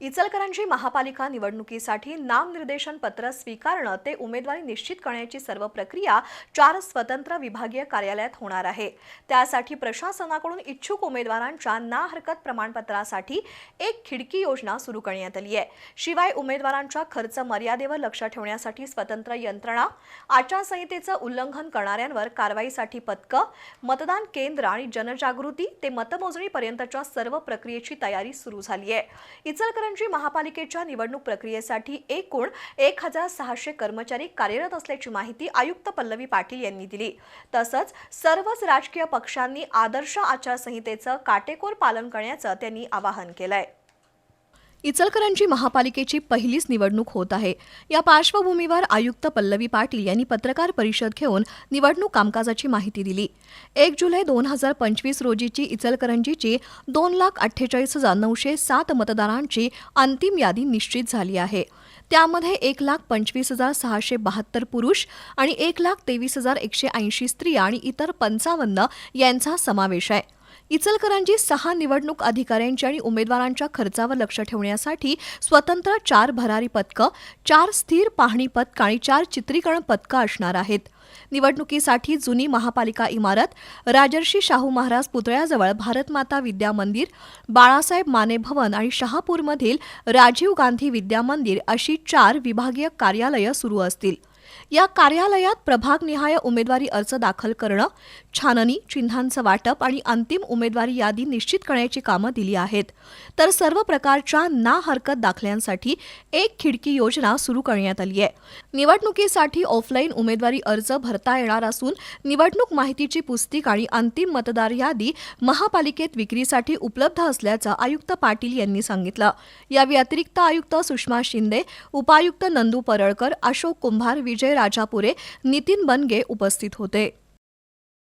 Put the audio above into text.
इचलकरंजी महापालिका निवडणुकीसाठी नामनिर्देशन पत्र स्वीकारणं ते उमेदवारी निश्चित करण्याची सर्व प्रक्रिया 4 स्वतंत्र विभागीय कार्यालयात होणार आहे। त्यासाठी प्रशासनाकडून इच्छुक उमेदवारांच्या ना हरकत प्रमाणपत्रासाठी एक खिडकी योजना सुरू करण्यात आली आहे। शिवाय उमेदवारांच्या खर्च मर्यादेवर लक्ष ठेवण्यासाठी स्वतंत्र यंत्रणा, आचारसंहितेचं उल्लंघन करणाऱ्यांवर कारवाईसाठी पथकं, मतदान केंद्र आणि जनजागृती ते मतमोजणीपर्यंतच्या सर्व प्रक्रियेची तयारी सुरू झाली आहे। इचलकरंजी महापालिकेच्या निवडणूक प्रक्रियेसाठी एकूण 1600 कर्मचारी कार्यरत असल्याची माहिती आयुक्त पल्लवी पाटील यांनी दिली। तसंच सर्वच राजकीय पक्षांनी आदर्श आचारसंहितेचं काटेकोर पालन करण्याचं त्यांनी आवाहन केलंय। इचलकरंजी महापालिकेची पहिलीच निवडणूक होत आहे। या पार्श्वभूमीवर आयुक्त पल्लवी पाटील यांनी पत्रकार परिषद घेऊन निवडणूक कामकाजाची माहिती दिली। 1 जुलै 2025 रोजीची इचलकरंजीची 2,48,907 मतदारांची अंतिम यादी निश्चित झाली आहे। त्यामध्ये 1,25,672 पुरुष आणि 1,23,180 स्त्रिया आणि इतर 55 यांचा समावेश आहे। इचलकरंजी 6 निवडणूक अधिकाऱ्यांची आणि उमेदवारांच्या खर्चावर लक्ष ठेवण्यासाठी स्वतंत्र 4 भरारी पथकं, 4 स्थिर पाहणी पथकं आणि 4 चित्रीकरण पथकं असणार आहेत। निवडणुकीसाठी जुनी महापालिका इमारत, राजर्षी शाहू महाराज पुतळ्याजवळ भारतमाता विद्या मंदिर, बाळासाहेब माने भवन आणि शहापूरमधील राजीव गांधी विद्या मंदिर अशी 4 विभागीय कार्यालयं सुरू असतील। या कार्यालयात प्रभागनिहाय उमेदवारी अर्ज दाखल करणं, छाननी, चिन्हांचं वाटप आणि अंतिम उमेदवारी यादी निश्चित करण्याची कामं दिली आहेत। तर सर्व प्रकारच्या ना हरकत दाखल्यांसाठी एक खिडकी योजना सुरू करण्यात आली आहे। निवडणुकीसाठी ऑफलाईन उमेदवारी अर्ज भरता येणार असून निवडणूक माहितीची पुस्तिक आणि अंतिम मतदार यादी महापालिकेत विक्रीसाठी उपलब्ध असल्याचं आयुक्त पाटील यांनी सांगितलं। या व्यतिरिक्त आयुक्त सुषमा शिंदे, उपायुक्त नंदू परळकर, अशोक कुंभार, विजय राजापुरे, नितीन बनगे उपस्थित होते।